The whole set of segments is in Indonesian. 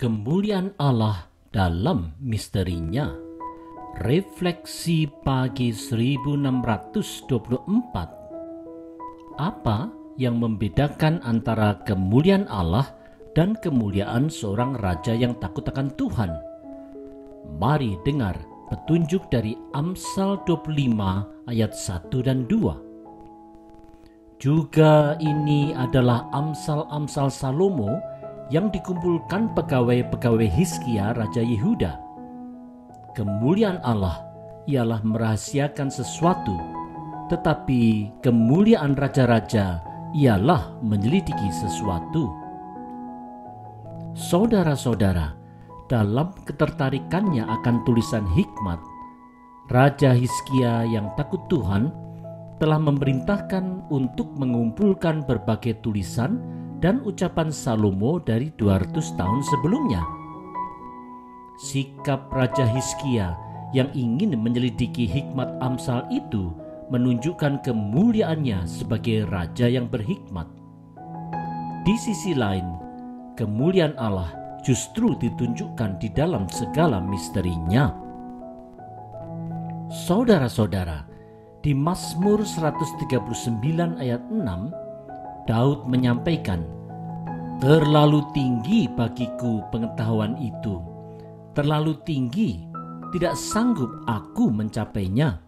Kemuliaan Allah dalam misterinya. Refleksi pagi 1624. Apa yang membedakan antara kemuliaan Allah dan kemuliaan seorang raja yang takut akan Tuhan? Mari dengar petunjuk dari Amsal 25 ayat 1 dan 2. Juga ini adalah Amsal-Amsal Salomo yang dikumpulkan pegawai-pegawai Hizkia Raja Yehuda. Kemuliaan Allah ialah merahasiakan sesuatu, tetapi kemuliaan raja-raja ialah menyelidiki sesuatu. Saudara-saudara, dalam ketertarikannya akan tulisan hikmat, Raja Hizkia yang takut Tuhan telah memerintahkan untuk mengumpulkan berbagai tulisan dan ucapan Salomo dari 200 tahun sebelumnya. Sikap Raja Hizkia yang ingin menyelidiki hikmat Amsal itu menunjukkan kemuliaannya sebagai raja yang berhikmat. Di sisi lain, kemuliaan Allah justru ditunjukkan di dalam segala misterinya. Saudara-saudara, di Mazmur 139 ayat 6, Daud menyampaikan, "Terlalu tinggi bagiku pengetahuan itu, terlalu tinggi, tidak sanggup aku mencapainya."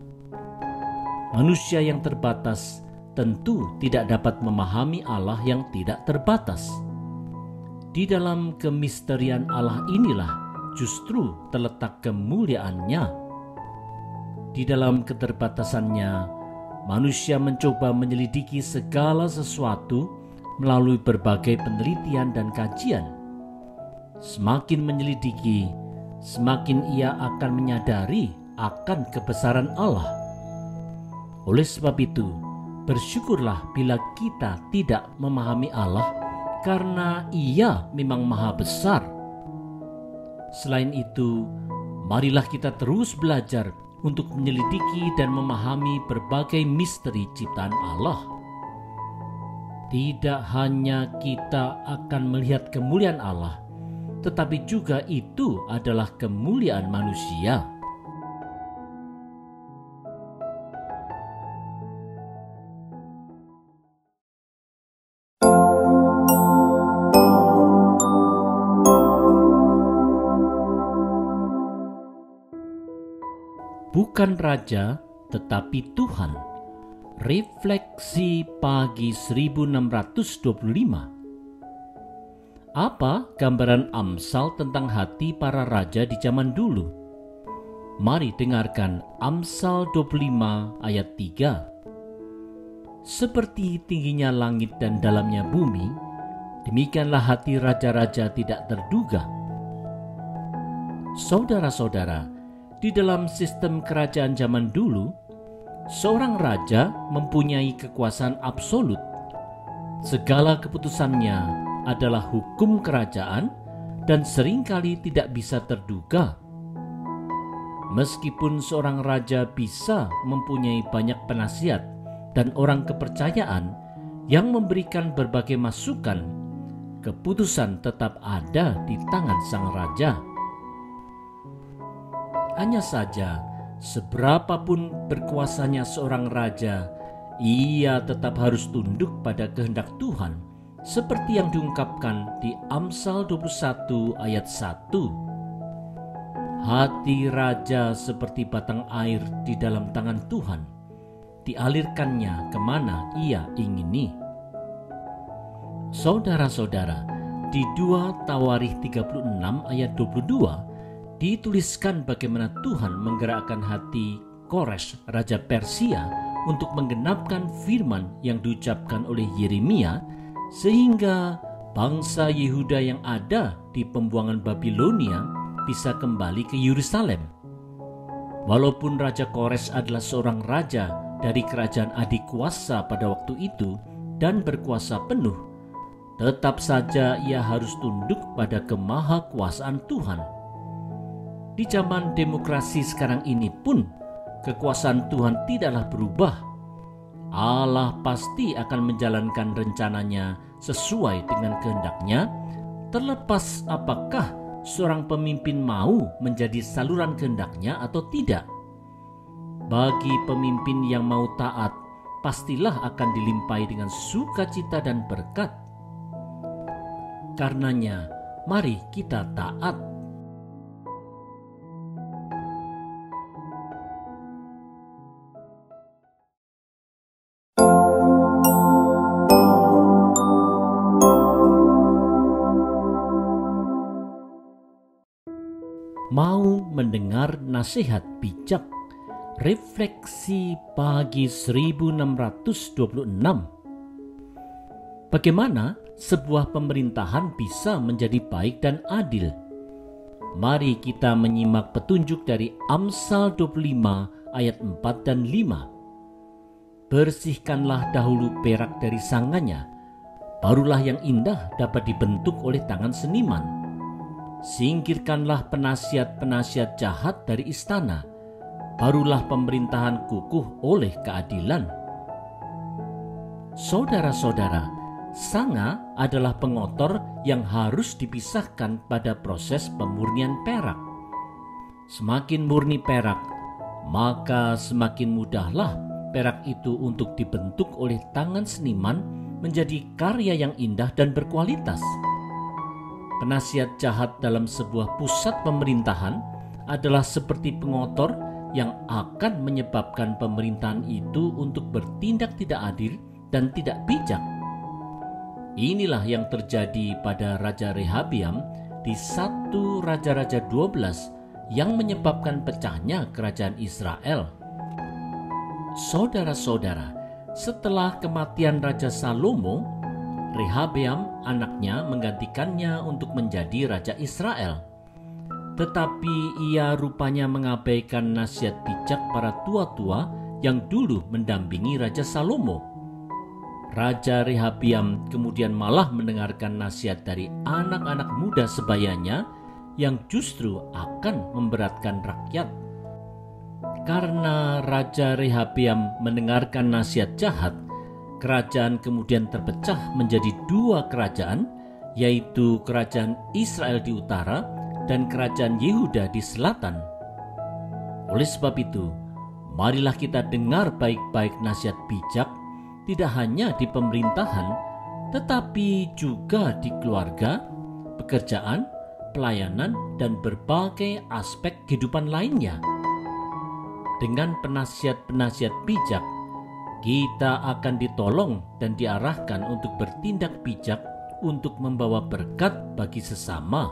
Manusia yang terbatas tentu tidak dapat memahami Allah yang tidak terbatas. Di dalam kemisterian Allah inilah justru terletak kemuliaannya. Di dalam keterbatasannya, manusia mencoba menyelidiki segala sesuatu melalui berbagai penelitian dan kajian. Semakin menyelidiki, semakin ia akan menyadari akan kebesaran Allah. Oleh sebab itu, bersyukurlah bila kita tidak memahami Allah, karena Ia memang maha besar. Selain itu, marilah kita terus belajar untuk menyelidiki dan memahami berbagai misteri ciptaan Allah. Tidak hanya kita akan melihat kemuliaan Allah, tetapi juga itu adalah kemuliaan manusia. Bukan raja, tetapi Tuhan. Refleksi pagi 1625. Apa gambaran Amsal tentang hati para raja di zaman dulu? Mari dengarkan Amsal 25 ayat 3. Seperti tingginya langit dan dalamnya bumi, demikianlah hati raja-raja tidak terduga. Saudara-saudara, di dalam sistem kerajaan zaman dulu, seorang raja mempunyai kekuasaan absolut. Segala keputusannya adalah hukum kerajaan dan seringkali tidak bisa terduga. Meskipun seorang raja bisa mempunyai banyak penasihat dan orang kepercayaan yang memberikan berbagai masukan, keputusan tetap ada di tangan sang raja. Hanya saja, seberapapun berkuasanya seorang raja, ia tetap harus tunduk pada kehendak Tuhan, seperti yang diungkapkan di Amsal 21 ayat 1. Hati raja seperti batang air di dalam tangan Tuhan, dialirkannya kemana ia ingini. Saudara-saudara, di 2 Tawarikh 36 ayat 22, dituliskan bagaimana Tuhan menggerakkan hati Kores, Raja Persia, untuk menggenapkan firman yang diucapkan oleh Yeremia, sehingga bangsa Yehuda yang ada di pembuangan Babilonia bisa kembali ke Yerusalem. Walaupun Raja Kores adalah seorang raja dari kerajaan adikuasa pada waktu itu dan berkuasa penuh, tetap saja ia harus tunduk pada kemahakuasaan Tuhan. Di zaman demokrasi sekarang ini pun, kekuasaan Tuhan tidaklah berubah. Allah pasti akan menjalankan rencananya sesuai dengan kehendaknya, terlepas apakah seorang pemimpin mau menjadi saluran kehendaknya atau tidak? Bagi pemimpin yang mau taat, pastilah akan dilimpahi dengan sukacita dan berkat. Karenanya, mari kita taat. Mau mendengar nasihat bijak. Refleksi pagi 1626. Bagaimana sebuah pemerintahan bisa menjadi baik dan adil? Mari kita menyimak petunjuk dari Amsal 25 ayat 4 dan 5. Bersihkanlah dahulu perak dari sangannya, barulah yang indah dapat dibentuk oleh tangan seniman. Singkirkanlah penasihat-penasihat jahat dari istana, barulah pemerintahan kukuh oleh keadilan. Saudara-saudara, sanga adalah pengotor yang harus dipisahkan pada proses pemurnian perak. Semakin murni perak, maka semakin mudahlah perak itu untuk dibentuk oleh tangan seniman menjadi karya yang indah dan berkualitas. Penasihat jahat dalam sebuah pusat pemerintahan adalah seperti pengotor yang akan menyebabkan pemerintahan itu untuk bertindak tidak adil dan tidak bijak. Inilah yang terjadi pada Raja Rehabeam di 1 Raja-Raja 12 yang menyebabkan pecahnya kerajaan Israel. Saudara-saudara, setelah kematian Raja Salomo, Rehabeam anaknya menggantikannya untuk menjadi Raja Israel. Tetapi ia rupanya mengabaikan nasihat bijak para tua-tua yang dulu mendampingi Raja Salomo. Raja Rehabeam kemudian malah mendengarkan nasihat dari anak-anak muda sebayanya yang justru akan memberatkan rakyat. Karena Raja Rehabeam mendengarkan nasihat jahat, kerajaan kemudian terpecah menjadi 2 kerajaan, yaitu kerajaan Israel di utara dan kerajaan Yehuda di selatan. Oleh sebab itu, marilah kita dengar baik-baik nasihat bijak, tidak hanya di pemerintahan, tetapi juga di keluarga, pekerjaan, pelayanan, dan berbagai aspek kehidupan lainnya. Dengan penasihat-penasihat bijak, kita akan ditolong dan diarahkan untuk bertindak bijak untuk membawa berkat bagi sesama.